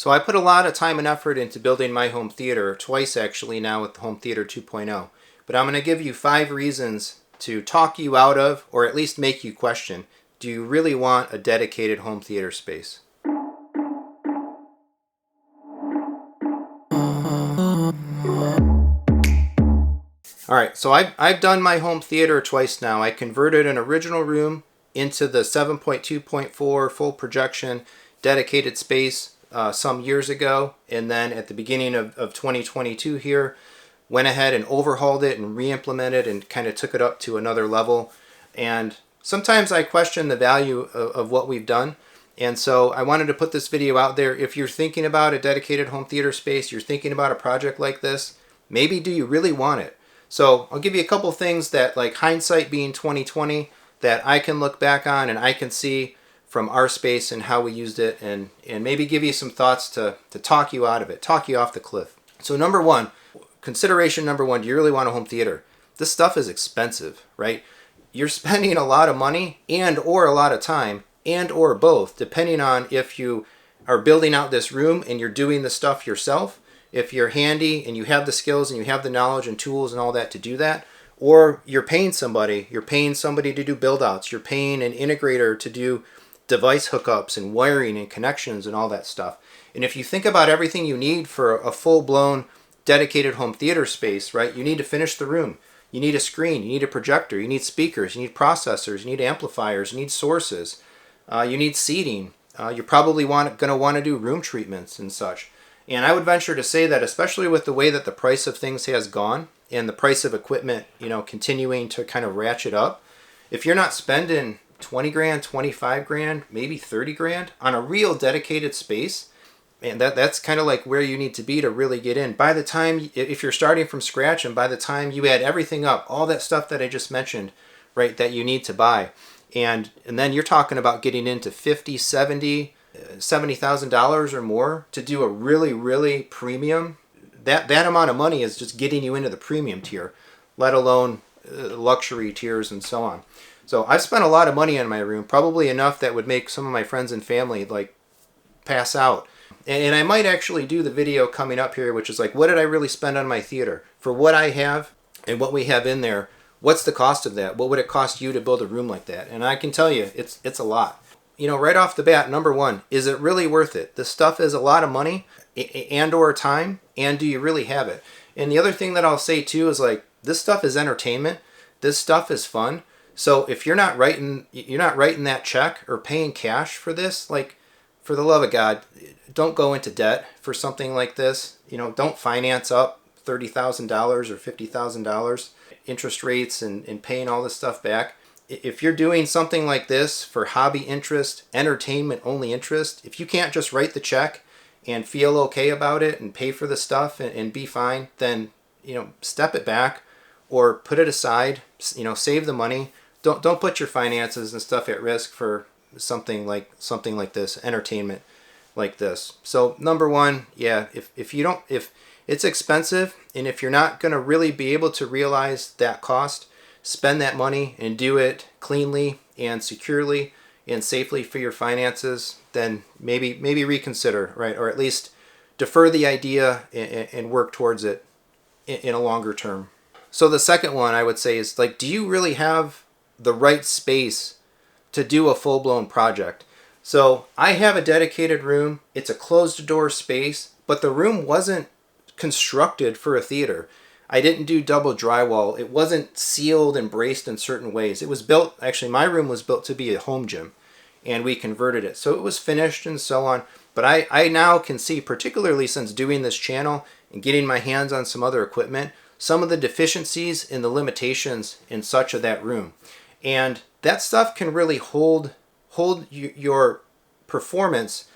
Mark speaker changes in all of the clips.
Speaker 1: So I put a lot of time and effort into building my home theater, twice actually now with the Home Theater 2.0. But I'm going to give you 5 reasons to talk you out of, or at least make you question, do you really want a dedicated home theater space? Alright, so I've done my home theater twice now. I converted an original room into the 7.2.4 full projection dedicated space some years ago, and then at the beginning of 2022 here, went ahead and overhauled it and re-implemented and kind of took it up to another level. And sometimes I question the value of what we've done, and so I wanted to put this video out there. If you're thinking about a dedicated home theater space, you're thinking about a project like this, maybe do you really want it? So I'll give you a couple things that, like hindsight being 2020, that I can look back on and I can see from our space and how we used it, and maybe give you some thoughts to talk you out of it, talk you off the cliff. So consideration number one, do you really want a home theater? This stuff is expensive, right? You're spending a lot of money and or a lot of time and or both, depending on if you are building out this room and you're doing the stuff yourself, if you're handy and you have the skills and you have the knowledge and tools and all that to do that, or you're paying somebody to do build outs, you're paying an integrator to do device hookups and wiring and connections and all that stuff. And if you think about everything you need for a full-blown dedicated home theater space, right? You need to finish the room. You need a screen, you need a projector, you need speakers, you need processors, you need amplifiers, you need sources, you need seating. You're probably going to want to do room treatments and such. And I would venture to say that, especially with the way that the price of things has gone and the price of equipment, continuing to kind of ratchet up, if you're not spending 20 grand, 25 grand, maybe 30 grand on a real dedicated space, and that's kind of like where you need to be to really get in. By the time, if you're starting from scratch, and by the time you add everything up, all that stuff that I just mentioned, right, that you need to buy, and then you're talking about getting into $70,000 or more to do a really, really premium. That amount of money is just getting you into the premium tier, let alone luxury tiers and so on. So I've spent a lot of money on my room, probably enough that would make some of my friends and family like pass out. And I might actually do the video coming up here, which is like, what did I really spend on my theater? For what I have and what we have in there, what's the cost of that? What would it cost you to build a room like that? And I can tell you, it's a lot. Right off the bat, number one, is it really worth it? This stuff is a lot of money and or time, and do you really have it? And the other thing that I'll say too is, like, this stuff is entertainment. This stuff is fun. So if you're not writing that check or paying cash for this, like, for the love of God, don't go into debt for something like this. Don't finance up $30,000 or $50,000 interest rates and paying all this stuff back. If you're doing something like this for hobby interest, entertainment only interest, if you can't just write the check and feel okay about it and pay for the stuff and be fine, then step it back or put it aside. Save the money. Don't put your finances and stuff at risk for something like this, entertainment like this. So number one, yeah, if it's expensive, and if you're not going to really be able to realize that cost, spend that money and do it cleanly and securely and safely for your finances, then maybe reconsider, right? Or at least defer the idea and work towards it in a longer term. So the second one I would say is, like, do you really have the right space to do a full-blown project? So I have a dedicated room. It's a closed-door space, but the room wasn't constructed for a theater. I didn't do double drywall. It wasn't sealed and braced in certain ways. It was built, actually my room was built to be a home gym, and we converted it. So it was finished and so on. But I now can see, particularly since doing this channel and getting my hands on some other equipment, some of the deficiencies and the limitations in such of that room. And that stuff can really hold your performance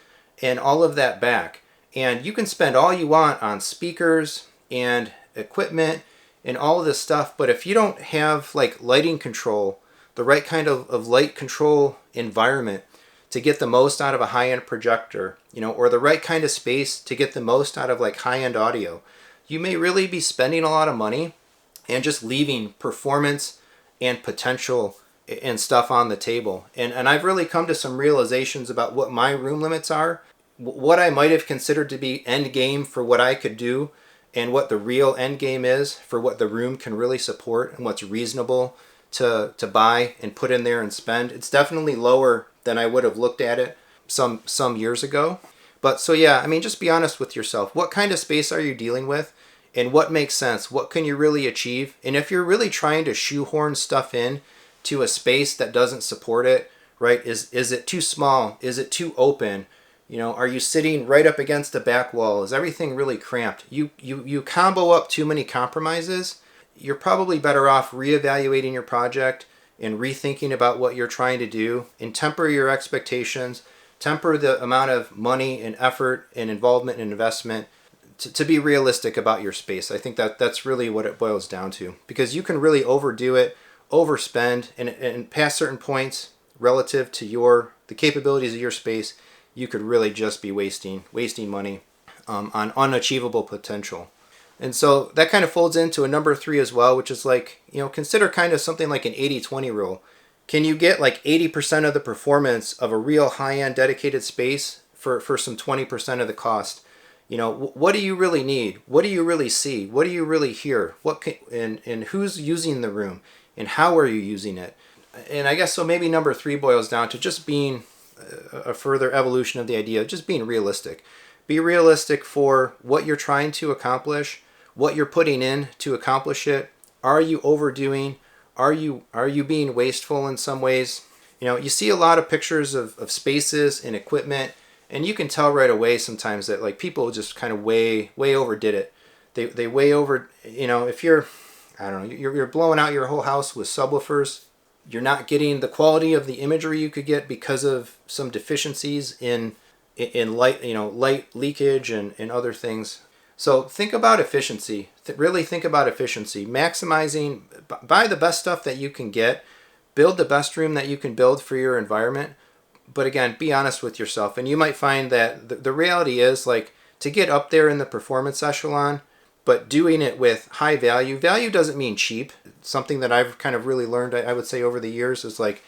Speaker 1: and all of that back. And you can spend all you want on speakers and equipment and all of this stuff, but if you don't have like lighting control, the right kind of light control environment to get the most out of a high-end projector, or the right kind of space to get the most out of like high-end audio, you may really be spending a lot of money and just leaving performance and potential and stuff on the table. And I've really come to some realizations about what my room limits are what I might have considered to be end game for what I could do, and what the real end game is for what the room can really support and what's reasonable to buy and put in there and spend, it's definitely lower than I would have looked at it some years ago. But so yeah, I mean, just be honest with yourself. What kind of space are you dealing with, and what makes sense? What can you really achieve? And if you're really trying to shoehorn stuff in to a space that doesn't support it, right? Is it too small? Is it too open? You know, are you sitting right up against the back wall? Is everything really cramped? You combo up too many compromises. You're probably better off reevaluating your project and rethinking about what you're trying to do, and temper your expectations, temper the amount of money and effort and involvement and investment to be realistic about your space. I think that's really what it boils down to, because you can really overdo it, overspend, and past certain points relative to the capabilities of your space, you could really just be wasting money on unachievable potential. And so that kind of folds into a number 3 as well, which is like, you know, consider kind of something like an 80-20 rule. Can you get like 80% of the performance of a real high-end dedicated space for some 20% of the cost? You know, what do you really need? What do you really see? What do you really hear? And who's using the room? And how are you using it? And I guess so maybe number 3 boils down to just being a further evolution of the idea of just being realistic. Be realistic for what you're trying to accomplish, what you're putting in to accomplish it. Are you overdoing? Are you being wasteful in some ways? You know, you see a lot of pictures of spaces and equipment, and you can tell right away sometimes that like people just kind of way overdid it. They way over, you know, if you're, I don't know, you're blowing out your whole house with subwoofers, you're not getting the quality of the imagery you could get because of some deficiencies in light, you know, light leakage and other things. So think about efficiency. Really think about efficiency. Maximizing, buy the best stuff that you can get. Build the best room that you can build for your environment. But again, be honest with yourself. And you might find that the reality is, like, to get up there in the performance echelon, but doing it with high value. Value doesn't mean cheap. Something that I've kind of really learned, I would say, over the years is like,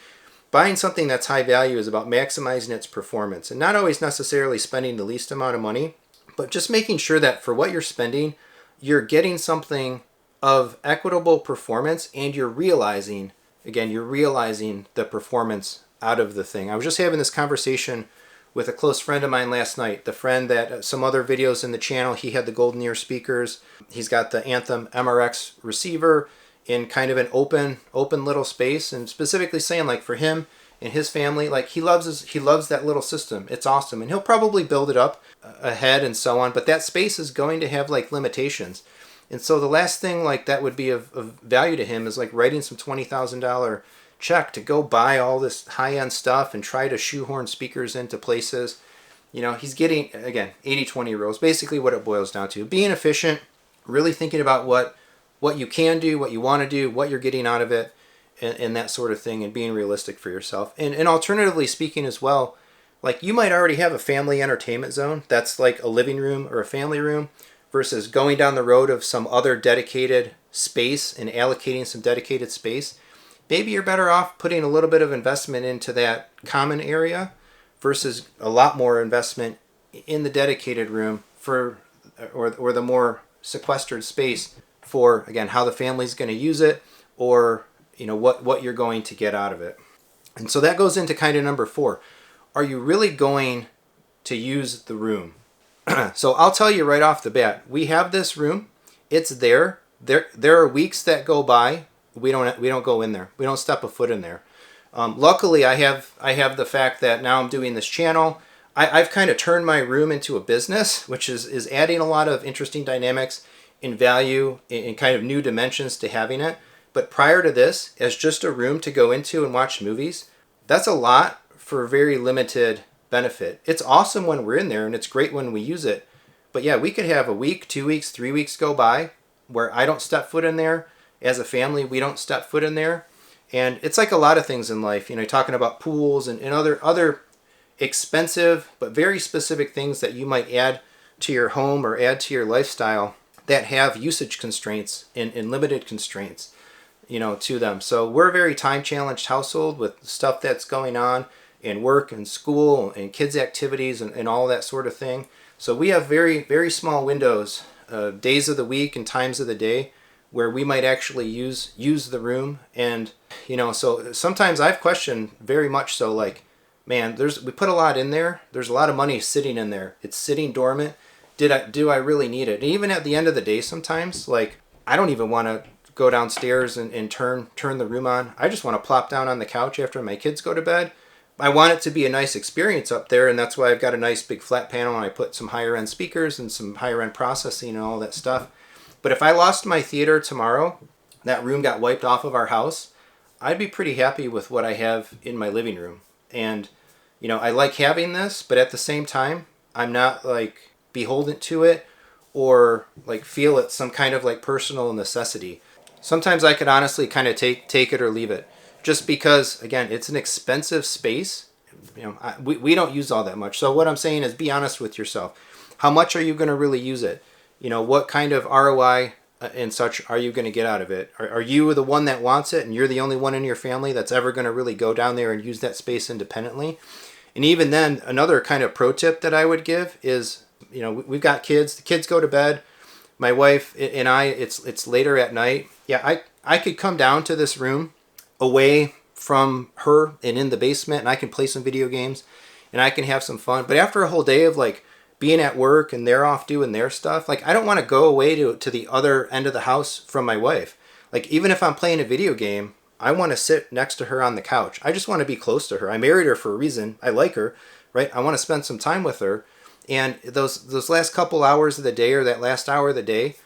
Speaker 1: buying something that's high value is about maximizing its performance and not always necessarily spending the least amount of money, but just making sure that for what you're spending, you're getting something of equitable performance, and you're realizing the performance out of the thing. I was just having this conversation with a close friend of mine last night, the friend that some other videos in the channel, he had the golden ear speakers. He's got the Anthem MRX receiver in kind of an open little space, and specifically saying, like, for him and his family, like, he loves that little system. It's awesome, and he'll probably build it up ahead and so on, but that space is going to have like limitations. And so the last thing like that would be of value to him is like writing some $20,000 check to go buy all this high-end stuff and try to shoehorn speakers into places. You know, he's getting, again, 80-20 rules, basically what it boils down to. Being efficient, really thinking about what you can do, what you want to do, what you're getting out of it, and that sort of thing, and being realistic for yourself. And alternatively speaking as well, like, you might already have a family entertainment zone that's like a living room or a family room, versus going down the road of some other dedicated space and allocating some dedicated space. Maybe you're better off putting a little bit of investment into that common area versus a lot more investment in the dedicated room or the more sequestered space for, again, how the family's going to use it, or, you know, what you're going to get out of it. And so that goes into kind of number 4. Are you really going to use the room? So I'll tell you right off the bat, we have this room. It's there. There are weeks that go by. We don't go in there. We don't step a foot in there. Luckily, I have the fact that now I'm doing this channel. I've kind of turned my room into a business, which is adding a lot of interesting dynamics in value and kind of new dimensions to having it. But prior to this, as just a room to go into and watch movies, that's a lot for very limited benefit. It's awesome when we're in there, and it's great when we use it. But yeah, we could have a week, 2 weeks, 3 weeks go by where I don't step foot in there. As a family, we don't step foot in there. And it's like a lot of things in life, you know, talking about pools and other expensive but very specific things that you might add to your home or add to your lifestyle that have usage constraints and limited constraints, you know, to them. So we're a very time challenged household with stuff that's going on, and work and school and kids' activities and all that sort of thing. So we have very, very small windows, days of the week and times of the day where we might actually use the room. And, so sometimes I've questioned very much so, like, man, we put a lot in there. There's a lot of money sitting in there. It's sitting dormant. Do I really need it? And even at the end of the day, sometimes, like, I don't even want to go downstairs and turn the room on. I just want to plop down on the couch after my kids go to bed. I want it to be a nice experience up there, and that's why I've got a nice big flat panel, and I put some higher end speakers and some higher end processing and all that stuff. But if I lost my theater tomorrow, that room got wiped off of our house, I'd be pretty happy with what I have in my living room. And, I like having this, but at the same time, I'm not like beholden to it or like feel it's some kind of like personal necessity. Sometimes I could honestly kind of take it or leave it. Just because, again, it's an expensive space. We don't use all that much. So what I'm saying is be honest with yourself. How much are you going to really use it? What kind of ROI and such are you going to get out of it? Are you the one that wants it and you're the only one in your family that's ever going to really go down there and use that space independently? And even then, another kind of pro tip that I would give is, we've got kids. The kids go to bed. My wife and I, it's later at night. Yeah, I could come down to this room away from her and in the basement, and I can play some video games and I can have some fun. But after a whole day of like being at work and they're off doing their stuff, like I don't want to go away to the other end of the house from my wife. Like even if I'm playing a video game, I want to sit next to her on the couch. I just want to be close to her. I married her for a reason. I like her, right? I want to spend some time with her. And those last couple hours of the day or that last hour of the day,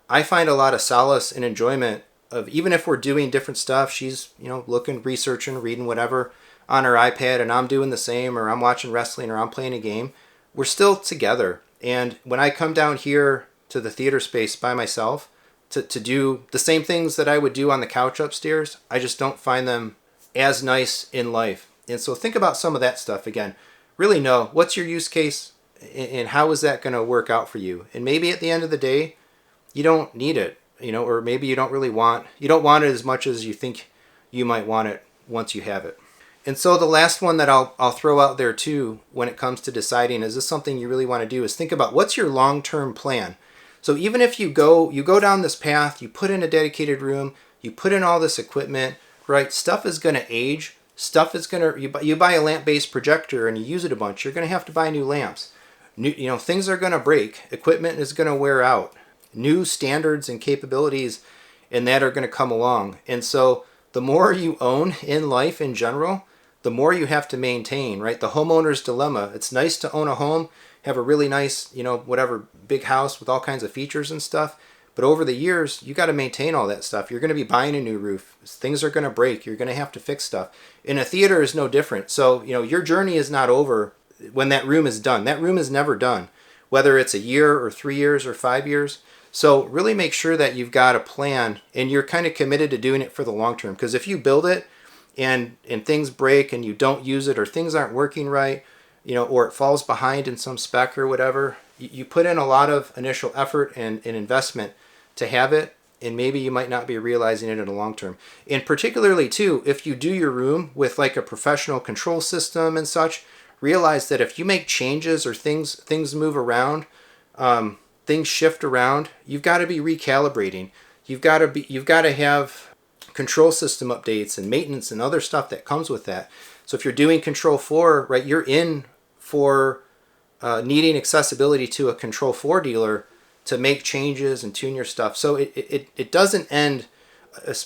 Speaker 1: I find a lot of solace and enjoyment of, even if we're doing different stuff, she's, looking, researching, reading whatever on her iPad and I'm doing the same, or I'm watching wrestling or I'm playing a game, we're still together. And when I come down here to the theater space by myself to do the same things that I would do on the couch upstairs, I just don't find them as nice in life. And so think about some of that stuff again. Really know what's your use case and how is that going to work out for you. And maybe at the end of the day, you don't need it. Or maybe you don't want it as much as you think you might want it once you have it. And so the last one that I'll throw out there too, when it comes to deciding, is this something you really want to do, is think about what's your long-term plan. So even if you go down this path, you put in a dedicated room, you put in all this equipment, right? Stuff is going to age. Stuff is going to, you buy a lamp-based projector and you use it a bunch, you're going to have to buy new lamps. Things are going to break. Equipment is going to wear out. New standards and capabilities and that are going to come along. And so the more you own in life in general, the more you have to maintain, right? The homeowner's dilemma. It's nice to own a home, have a really nice, whatever, big house with all kinds of features and stuff. But over the years, you got to maintain all that stuff. You're going to be buying a new roof. Things are going to break. You're going to have to fix stuff. And a theater is no different. So, your journey is not over when that room is done. That room is never done, whether it's a year or 3 years or 5 years. So really make sure that you've got a plan and you're kind of committed to doing it for the long term. Because if you build it and things break and you don't use it, or things aren't working right, or it falls behind in some spec or whatever, you put in a lot of initial effort and investment to have it, and maybe you might not be realizing it in the long term. And particularly too, if you do your room with like a professional control system and such, realize that if you make changes or things move around, things shift around, you've got to be recalibrating. You've got to have control system updates and maintenance and other stuff that comes with that. So if you're doing Control 4, right, you're in for needing accessibility to a Control 4 dealer to make changes and tune your stuff. So it doesn't end.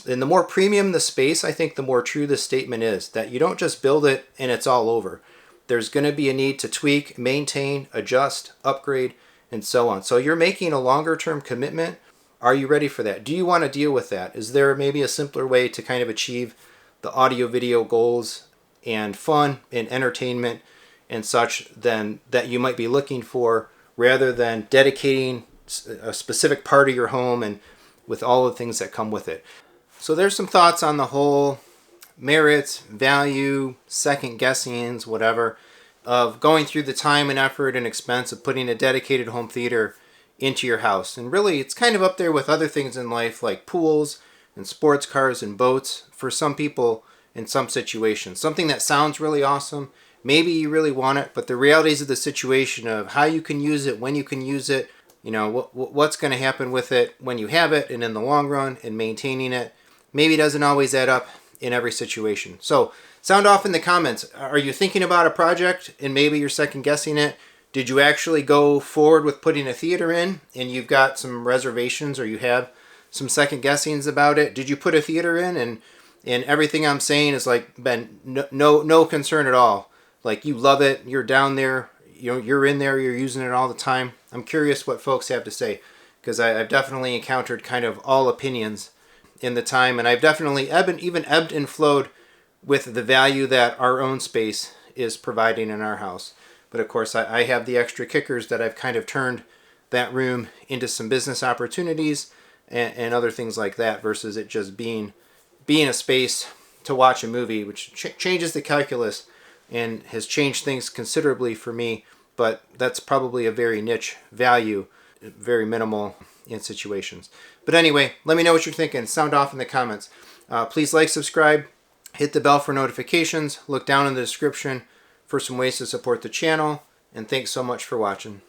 Speaker 1: And the more premium the space, I think the more true this statement is, that you don't just build it and it's all over. There's going to be a need to tweak, maintain, adjust, upgrade, and so on. So you're making a longer term commitment. Are you ready for that? Do you want to deal with that? Is there maybe a simpler way to kind of achieve the audio video goals and fun and entertainment and such than that you might be looking for, rather than dedicating a specific part of your home and with all the things that come with it? So there's some thoughts on the whole merits, value, second guessings, whatever, of going through the time and effort and expense of putting a dedicated home theater into your house. And really, it's kind of up there with other things in life like pools and sports cars and boats for some people in some situations. Something that sounds really awesome maybe you really want it, but the realities of the situation of how you can use it, when you can use it, you know, what's going to happen with it when you have it and in the long run, and maintaining it, maybe doesn't always add up in every situation. So sound off in the comments. Are you thinking about a project and maybe you're second guessing it? Did you actually go forward with putting a theater in and you've got some reservations, or you have some second guessings about it? Did you put a theater in and everything I'm saying is like been no concern at all? Like you love it, you're down there, you know, you're in there, you're using it all the time. I'm curious what folks have to say, because I've definitely encountered kind of all opinions in the time, and I've definitely even ebbed and flowed with the value that our own space is providing in our house. But of course, I have the extra kickers that I've kind of turned that room into some business opportunities and other things like that, versus it just being a space to watch a movie, which changes the calculus and has changed things considerably for me. But that's probably a very niche value, very minimal in situations. But anyway, let me know what you're thinking. Sound off in the comments. Please like, subscribe, hit the bell for notifications. Look down in the description for some ways to support the channel. And thanks so much for watching.